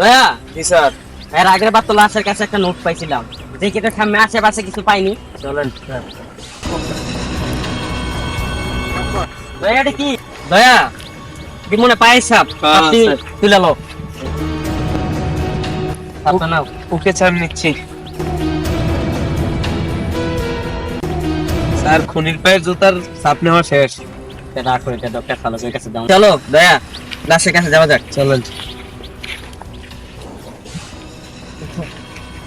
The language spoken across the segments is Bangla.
দয়া জি স্যার। এর আগের বার তো লাশের কাছে একটা নোট পাইছিলাম, যে কেটে সামনে আশেপাশে কিছু পাইনি। চলেন স্যার। দয়া এটা কি? দয়া কি মনে পাই সাপ? হ্যাঁ, আপনি স্যার। তুলে লো। সাপটা নাও। ওকে স্যার, নিচ্ছি। স্যার, খুনির পায়ের জুতার ছাপ নেওয়া শেষ। এটা রাখো, এটা ডক্টর চালকের কাছে দাও। চলো দয়া, লাশের কাছে যাওয়া যাক। চলেন।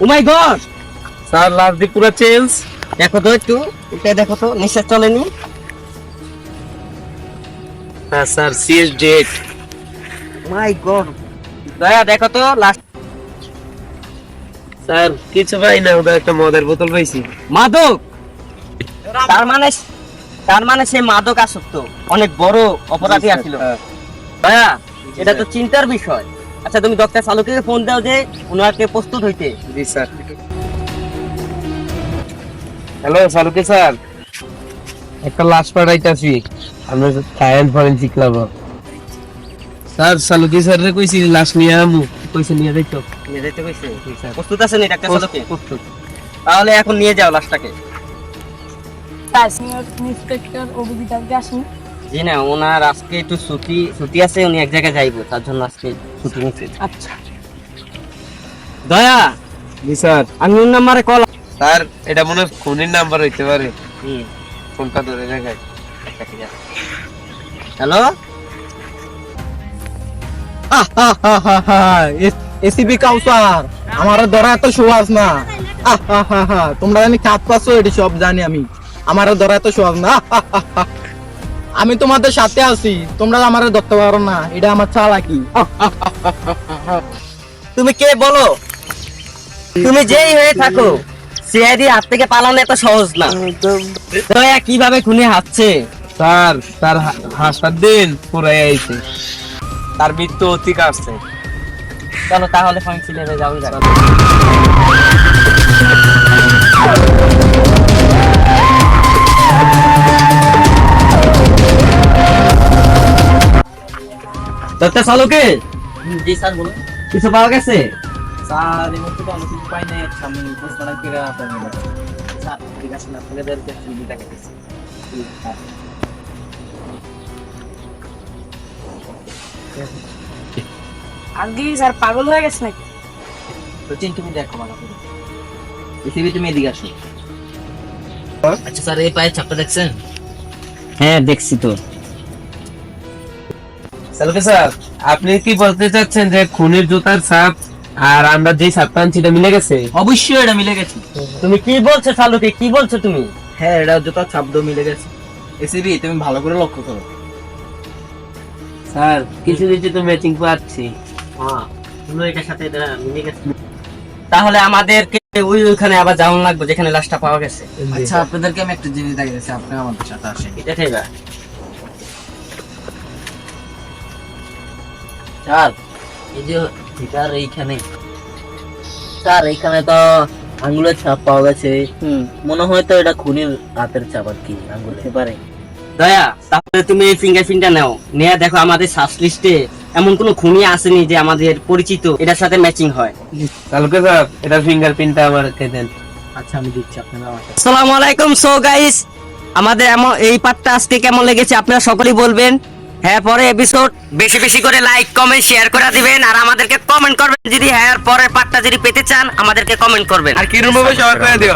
ও মাই গড, স্যার, লাস্ট দি পুরো চেঞ্জ। দেখো তো একটু, এটা দেখো তো, নিঃশ্বাস চলেনি। হ্যাঁ স্যার, সিএস ডেট। মাই গড, দয়া দেখো তো লাশ। স্যার, কিছু পাই না, ওটা একটা মদের বোতল পাইছি। মাদক? তার মানে সে মাদক আসক্ত, অনেক বড় অপরাধী আছিল। দয়া এটা তো চিন্তার বিষয়। আচ্ছা তুমি ডক্টর চালককে ফোন দাও যে উনাকে প্রস্তুত হইতে। জি স্যার। হ্যালো সালুকে স্যার, একটা লাশ পাঠাইতাছি আমরা science forensic lab. Sir, Saluki sir রে কইছি লাশ নিয়ে আমু, কইছে নিয়ে যাইতো। নিয়ে যেতে কইছে? প্রস্তুত আছেন ডাক্তার চালকে? প্রস্তুত। তাহলে এখন নিয়ে যাও লাশটাকে। সিনিয়র ইন্সপেক্টর অভিজিৎ আসুন। জি না, ওনার আজকে একটু ছুটি আছে, উনি এক জায়গায় যাইবো, তার জন্য আজকে ছুটি নিচ্ছে। আচ্ছা, দয়া জি স্যার। আমি ওর নাম্বারে কল। স্যার, এটা মনে হয় খুনির নাম্বার হইতে পারে, হুম, ফোনটা ধরে রাখাই। আচ্ছা ঠিক আছে। হ্যালো, এসিপি কাউসার, আমার ধরা এত সহজ না। তোমরা জানি কাজ পাচ্ছো, এটি সব জানি আমি। আমার ধরা এত সহজ না। আমি তোমাদের সাথে আছি, তোমরা আমার ধরতে পারো না, এটা আমার চালাকি। তুমি কে বলো? তুমি যেই হয়ে থাকো, সিআইডি হাত থেকে পালানো এত সহজ না। দয়া কিভাবে খুনি হাঁটছে? স্যার, তার হাসার দিন পুরাই আইছে, তার মৃত্যু অতি কাছে। চলো তাহলে ফাংশিলে যাও যাক। ডক্টর চালকে? জি স্যার বলুন। কিছু পাওয়া গেছে? স্যার, এই মুহূর্তে তো অনেক কিছু পাই নাই, আমি পোস্টমার্টম করে আপনাদের স্যার ঠিক আছে, আপনাদেরকে চিঠি টাকা দিচ্ছি। আজকে স্যার পাগল হয়ে গেছে নাকি? সচিন, তুমি দেখো ভালো করে। পৃথিবী তুমি এদিকে আসো। আচ্ছা স্যার, এই পায়ের ছাপটা দেখছেন? হ্যাঁ দেখছি তো। সালুকে স্যার, আপনি কি বলতে চাচ্ছেন যে খুনির জুতার ছাপ আর আমরা যেই ছাপটা আনছি এটা মিলে গেছে? অবশ্যই এটা মিলে গেছে। তুমি কি বলছো চালকে, কি বলছো তুমি? হ্যাঁ, এটা জুতার শব্দ মিলে গেছে। এসিবি, তুমি ভালো করে লক্ষ্য করো। স্যার, কিছু কিছু তো ম্যাচিং পাচ্ছি। হ্যাঁ, তুমি এটার সাথে এটা মিলে গেছে। তাহলে আমাদেরকে ওইখানে আবার যাওয়া লাগবে যেখানে লাশটা পাওয়া গেছে। আচ্ছা, আপনাদেরকে আমি একটা জিনিস দেখাচ্ছি, আপনি আমাদের সাথে আসেন। এটা ঠিক আছে। স্যার, এই যে এটার এইখানে, স্যার এইখানে তো আঙ্গুলের ছাপ পাওয়া গেছে। মনে হয় তো এটা খুনির হাতের ছাপ আর কি, আঙ্গুলে পারে। দয়া তাহলে তুমি এই ফিঙ্গারপ্রিন্টটা নাও, নিয়ে দেখো আমাদের সার্চ লিস্টে এমন কোনো খুনি আসেনি যে আমাদের পরিচিত এটার সাথে ম্যাচিং হয়। সালুকে স্যার, এটা ফিঙ্গারপ্রিন্টটা আমাকে দেন। আচ্ছা, আমি দিচ্ছি, আপনারা আমাকে। আসসালামু আলাইকুম। সো গাইস, আমাদের এই পার্টটা আজকে কেমন লেগেছে আপনারা সকলেই বলবেন। হ্যাঁ, পরে এপিসোড বেশি বেশি করে লাইক কমেন্ট শেয়ার করে দিবেন, আর আমাদেরকে কমেন্ট করবেন যদি হ্যাঁ পরের পার্টটা যদি পেতে চান, আমাদেরকে কমেন্ট করবেন। আর কিরম ভাবে সবার করে দিও।